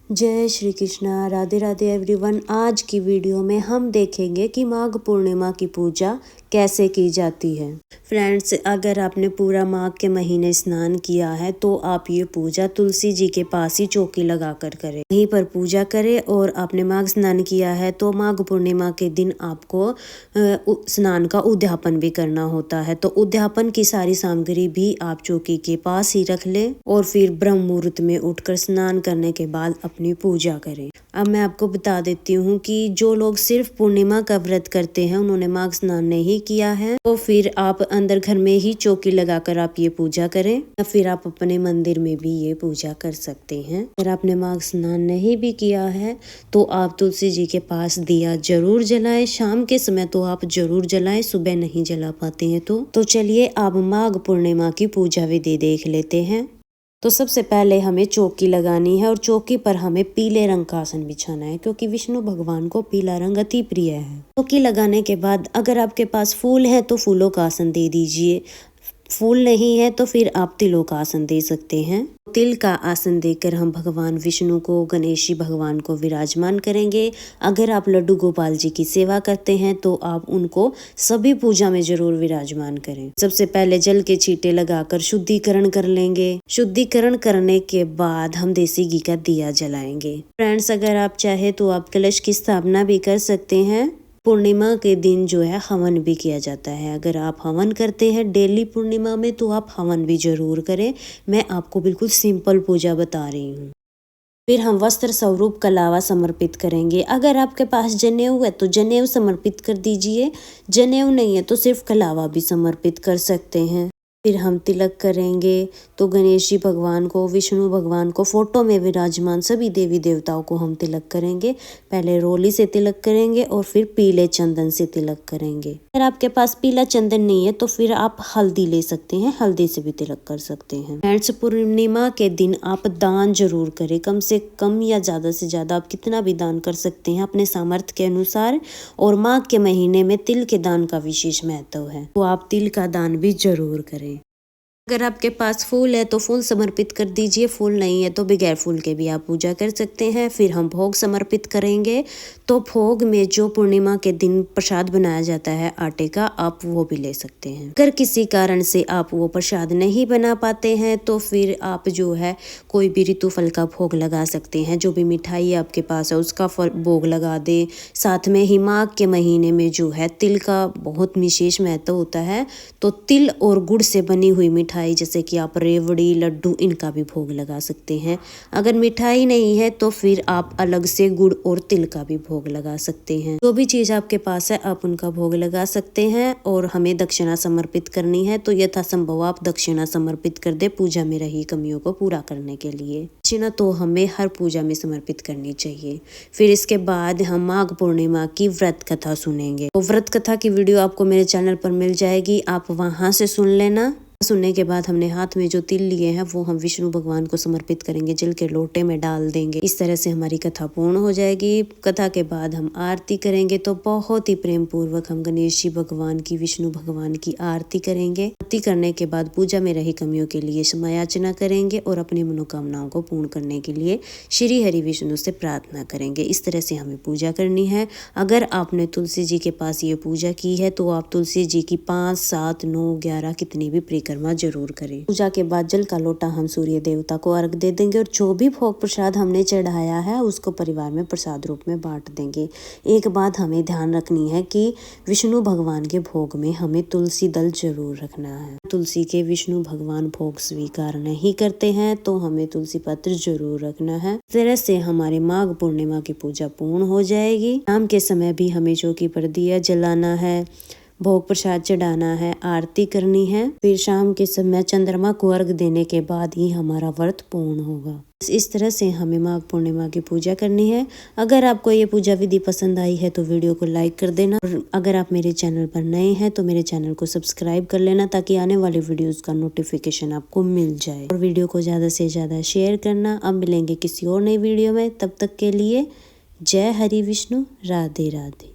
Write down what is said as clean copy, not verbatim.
जय श्री कृष्णा। राधे राधे एवरीवन। आज की वीडियो में हम देखेंगे कि माघ पूर्णिमा की पूजा कैसे की जाती है। फ्रेंड्स, अगर आपने पूरा माघ के महीने स्नान किया है तो आप ये पूजा तुलसी जी के पास ही चौकी लगा कर करें, वहीं पर पूजा करें। और आपने माघ स्नान किया है तो माघ पूर्णिमा के दिन आपको स्नान का उद्यापन भी करना होता है। तो उद्यापन की सारी सामग्री भी आप चौकी के पास ही रख लें और फिर ब्रह्म मुहूर्त में उठकर स्नान करने के बाद अपनी पूजा करें। अब मैं आपको बता देती हूँ कि जो लोग सिर्फ पूर्णिमा का व्रत करते हैं, उन्होंने माघ स्नान नहीं किया है, तो फिर आप अंदर घर में ही चौकी लगाकर आप ये पूजा करें या फिर आप अपने मंदिर में भी ये पूजा कर सकते हैं। अगर आपने माघ स्नान नहीं भी किया है तो आप तुलसी जी के पास दिया जरूर जलाएं। शाम के समय तो आप जरूर जलाएं, सुबह नहीं जला पाते हैं तो चलिए आप माघ पूर्णिमा की पूजा विधि देख लेते हैं। तो सबसे पहले हमें चौकी लगानी है और चौकी पर हमें पीले रंग का आसन बिछाना है, क्योंकि विष्णु भगवान को पीला रंग अति प्रिय है। चौकी लगाने के बाद अगर आपके पास फूल है तो फूलों का आसन दे दीजिए, फूल नहीं है तो फिर आप तिलों का आसन दे सकते हैं। तिल का आसन देकर हम भगवान विष्णु को, गणेश जी भगवान को विराजमान करेंगे। अगर आप लड्डू गोपाल जी की सेवा करते हैं तो आप उनको सभी पूजा में जरूर विराजमान करें। सबसे पहले जल के छींटे लगाकर शुद्धिकरण कर लेंगे। शुद्धिकरण करने के बाद हम देसी घी का दिया जलाएंगे। फ्रेंड्स, अगर आप चाहे तो आप कलश की स्थापना भी कर सकते हैं। पूर्णिमा के दिन जो है हवन भी किया जाता है। अगर आप हवन करते हैं डेली पूर्णिमा में तो आप हवन भी जरूर करें। मैं आपको बिल्कुल सिंपल पूजा बता रही हूँ। फिर हम वस्त्र स्वरूप कलावा समर्पित करेंगे। अगर आपके पास जनेऊ है तो जनेऊ समर्पित कर दीजिए, जनेऊ नहीं है तो सिर्फ कलावा भी समर्पित कर सकते हैं। फिर हम तिलक करेंगे तो गणेश जी भगवान को, विष्णु भगवान को, फोटो में विराजमान सभी देवी देवताओं को हम तिलक करेंगे। पहले रोली से तिलक करेंगे और फिर पीले चंदन से तिलक करेंगे। अगर आपके पास पीला चंदन नहीं है तो फिर आप हल्दी ले सकते हैं, हल्दी से भी तिलक कर सकते हैं। फ्रेंड्स, पूर्णिमा के दिन आप दान जरूर करें, कम से कम या ज्यादा से ज्यादा आप कितना भी दान कर सकते हैं अपने सामर्थ्य के अनुसार। और माघ के महीने में तिल के दान का विशेष महत्व है, तो आप तिल का दान भी जरूर करें। अगर आपके पास फूल है तो फूल समर्पित कर दीजिए, फूल नहीं है तो बगैर फूल के भी आप पूजा कर सकते हैं। फिर हम भोग समर्पित करेंगे। तो भोग में जो पूर्णिमा के दिन प्रसाद बनाया जाता है आटे का, आप वो भी ले सकते हैं। अगर किसी कारण से आप वो प्रसाद नहीं बना पाते हैं तो फिर आप जो है कोई भी ऋतु फल का भोग लगा सकते हैं। जो भी मिठाई आपके पास है उसका भोग लगा दे। साथ में ही माघ के महीने में जो है तिल का बहुत विशेष महत्व होता है, तो तिल और गुड़ से बनी हुई मिठाई जैसे कि आप रेवड़ी, लड्डू, इनका भी भोग लगा सकते हैं। अगर मिठाई नहीं है तो फिर आप अलग से गुड़ और तिल का भी भोग लगा सकते हैं। जो भी चीज आपके पास है आप उनका भोग लगा सकते हैं। और हमें दक्षिणा समर्पित करनी है तो यथासंभव आप दक्षिणा समर्पित कर दे पूजा में रही कमियों को पूरा करने के लिए। दक्षिणा तो हमें हर पूजा में समर्पित करनी चाहिए। फिर इसके बाद हम माघ पूर्णिमा की व्रत कथा सुनेंगे। तो व्रत कथा की वीडियो आपको मेरे चैनल पर मिल जाएगी, आप वहां से सुन लेना। सुनने के बाद हमने हाथ में जो तिल लिए हैं वो हम विष्णु भगवान को समर्पित करेंगे, जल के लोटे में डाल देंगे। इस तरह से हमारी कथा पूर्ण हो जाएगी। कथा के बाद हम आरती करेंगे, तो बहुत ही प्रेम पूर्वक हम गणेश जी भगवान की, विष्णु भगवान की आरती करेंगे। आरती करने के बाद पूजा में रही कमियों के लिए समायाचना करेंगे और अपनी मनोकामनाओं को पूर्ण करने के लिए श्री हरि विष्णु से प्रार्थना करेंगे। इस तरह से हमें पूजा करनी है। अगर आपने तुलसी जी के पास ये पूजा की है तो आप तुलसी जी की 5, 7, 9, 11 कितनी भी परिक्रमा जरूर करें। पूजा के बाद जल का लोटा हम सूर्य देवता को अर्घ दे देंगे और जो भी भोग प्रसाद हमने चढ़ाया है उसको परिवार में प्रसाद रूप में बांट देंगे। एक बात हमें ध्यान रखनी है कि विष्णु भगवान के भोग में हमें तुलसी दल जरूर रखना है। तुलसी के विष्णु भगवान भोग स्वीकार नहीं करते हैं तो हमें तुलसी पत्र जरूर रखना है। इस तरह से हमारे माघ पूर्णिमा की पूजा पूर्ण हो जाएगी। शाम के समय भी हमें चौकी पर दिया जलाना है, भोग प्रसाद चढ़ाना है, आरती करनी है। फिर शाम के समय चंद्रमा को अर्घ देने के बाद ही हमारा व्रत पूर्ण होगा। इस तरह से हमें माघ पूर्णिमा की पूजा करनी है। अगर आपको ये पूजा विधि पसंद आई है तो वीडियो को लाइक कर देना। और अगर आप मेरे चैनल पर नए हैं तो मेरे चैनल को सब्सक्राइब कर लेना, ताकि आने वाले वीडियोस का नोटिफिकेशन आपको मिल जाए। और वीडियो को ज्यादा से ज्यादा शेयर करना। अब मिलेंगे किसी और नई वीडियो में, तब तक के लिए जय हरि विष्णु, राधे राधे।